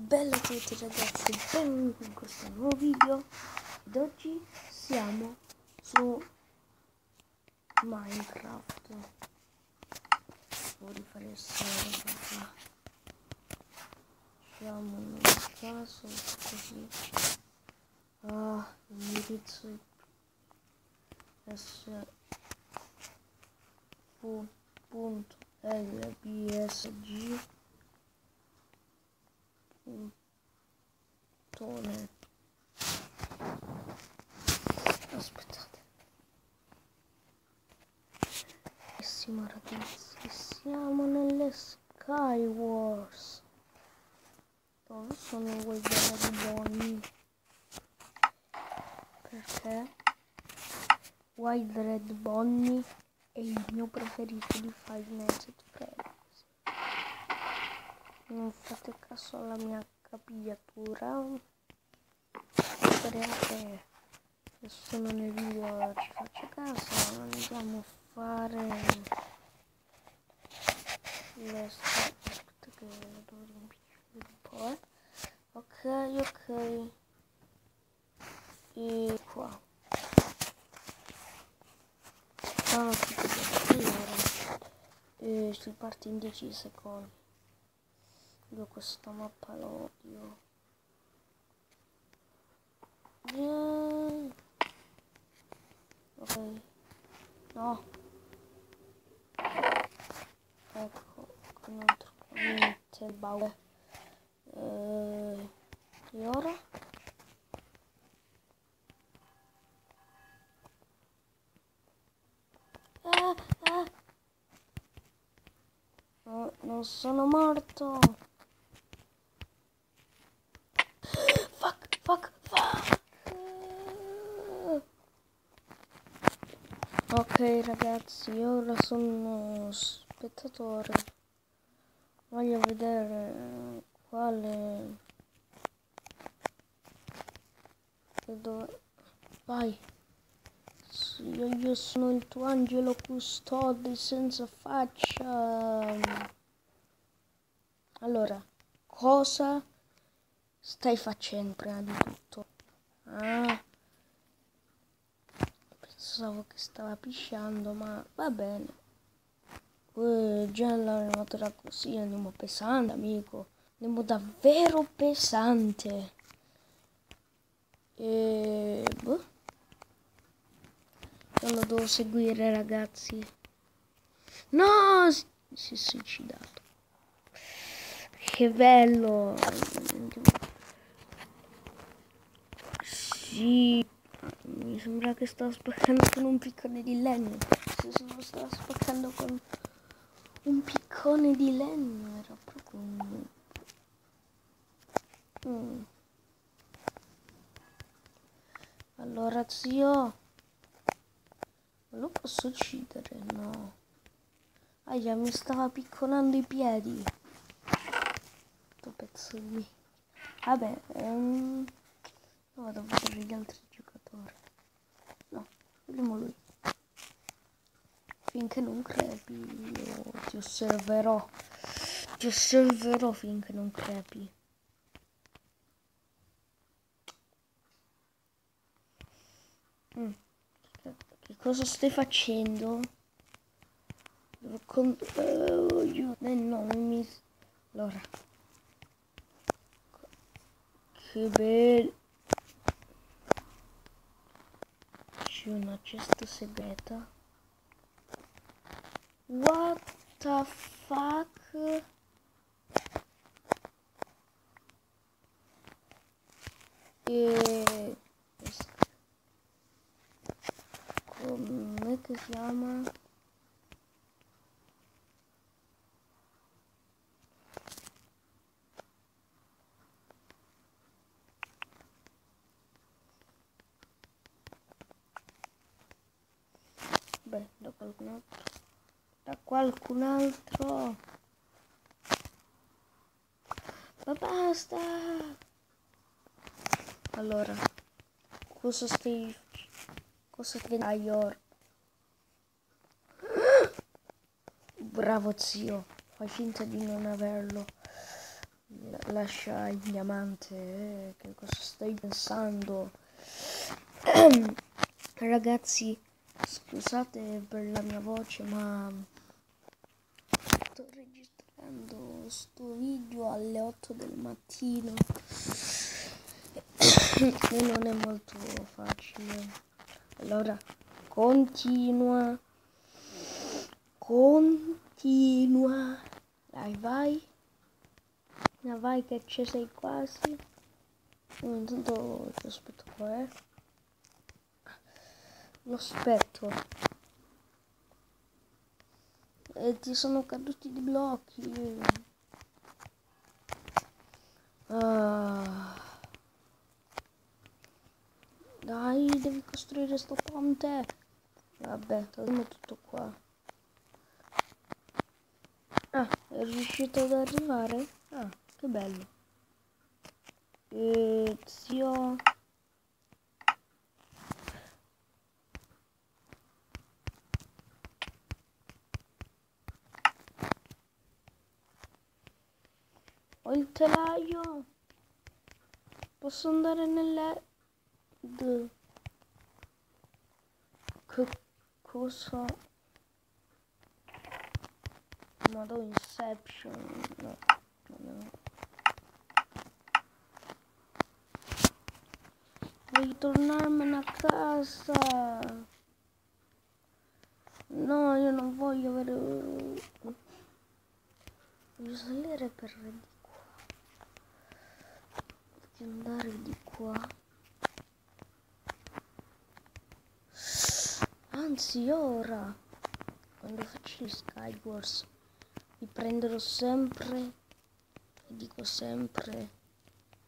Bella a tutti ragazzi, benvenuti in questo nuovo video. Ed oggi siamo su Minecraft. Devo rifare il server. Facciamo un caso così. L'indirizzo sv.lbsg. Aspettate. Bellissimo ragazzi, siamo nelle Skywars. Dove sono quei belli buoni? Perché Wild Red Bonnie è il mio preferito di Five Nights at Freddy's. Non fate caso alla mia capigliatura, perché se sono nel video ci faccio caso. Andiamo a fare le aspetta che devo riempire un po', ok, e qua sono tutti allora si parte in 10 secondi. Io questa mappa la odio. Ok, no, ecco, non trovo niente il baule. E ora? No, non sono morto. Fuck. Ok ragazzi, ora sono spettatore. Voglio vedere quale... Dove... Vai. Io sono il tuo angelo custode senza faccia. Allora, cosa stai facendo prima di tutto? Pensavo che stava pisciando, ma va bene. Già l'animatura così, andiamo pesante, amico. Andiamo davvero pesante. Boh. Non lo devo seguire, ragazzi. No! Si è suicidato. Che bello. Sì. Mi sembra che stavo spaccando con un piccone di legno. Se stavo spaccando con un piccone di legno, era proprio un... Allora, zio, lo posso uccidere? No. Aia, mi stava picconando i piedi. Questo pezzo di... Vabbè, vado a vedere gli altri giocatori. No, vediamo lui. Finché non crepi, io ti osserverò. Ti osserverò finché non crepi. Che cosa stai facendo? No, mi... Allora. Che bello. C'è una cesta segreta. What the fuck? Come che si chiama? Beh, da qualcun altro. Da qualcun altro. Ma basta. Allora, cosa stai Aior? Bravo zio, fai finta di non averlo. lascia il diamante. Che cosa stai pensando? Ragazzi, scusate per la mia voce, ma sto registrando sto video alle 8 del mattino e non è molto facile. Allora, continua. Dai, vai. Vai che ci sei quasi. Intanto ti aspetto qua, Lo aspetto. E ti sono caduti dei blocchi. Dai, devi costruire sto ponte. Vabbè, togliamo tutto qua. È riuscito ad arrivare? Che bello. Zio. Ho il telaio. Posso andare nelle... Che cosa? Madonna, Inception. No. Voglio tornarmene a casa. No, io non voglio avere... Voglio salire per di qua. Voglio andare di qua. Anzi, ora, quando faccio gli Skywars, mi prenderò sempre, e dico sempre,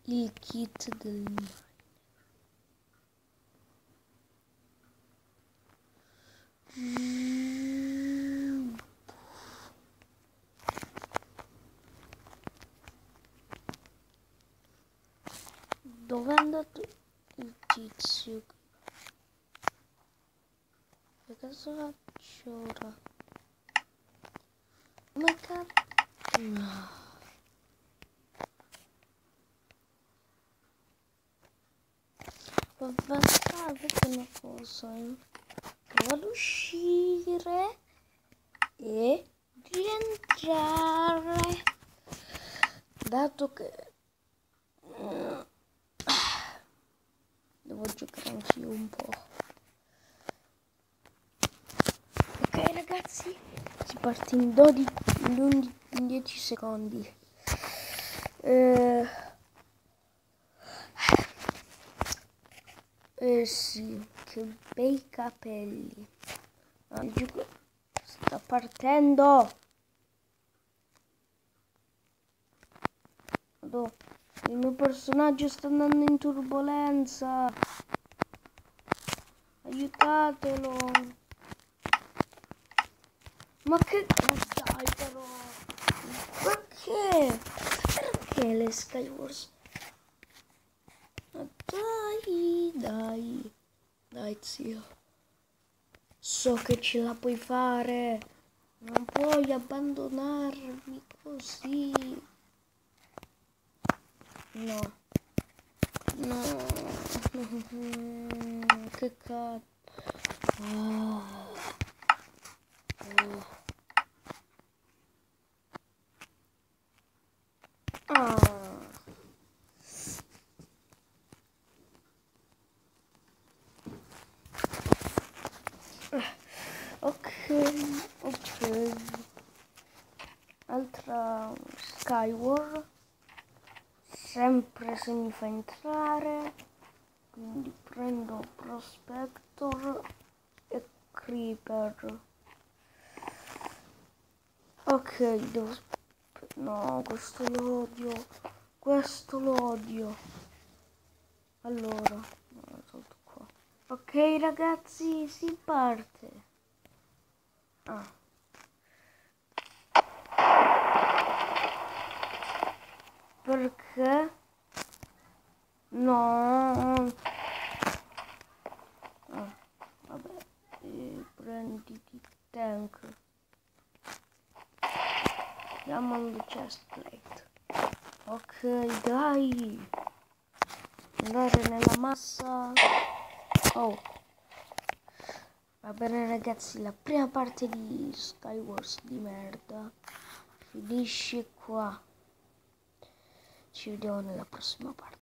il kit del miner. Dove è andato il tizio? Che cosa faccio ora? Come cazzo? No. Vabbè, sapete una cosa? Provo ad uscire e rientrare. Dato che devo giocare anch'io un po'. Ok ragazzi, si parte in 10 secondi. Sì, che bei capelli. Il gioco sta partendo. Il mio personaggio sta andando in turbolenza. Aiutatelo. Ma che dai però. Perché? Perché le Skywars? Dai zio. So che ce la puoi fare. Non puoi abbandonarmi così. No. Che cazzo. Ok. Altra Skyward. Sempre se mi fa entrare. Quindi prendo Prospector e Creeper. Ok, devo... No, questo lo odio. Allora, sotto qua. Ok ragazzi, si parte. Perché? No. Vabbè, prenditi tank. Andiamo alla chest plate. Ok, dai. Andare nella massa. Oh. Va bene ragazzi, la prima parte di Skywars di merda finisce qua. Ci vediamo nella prossima parte.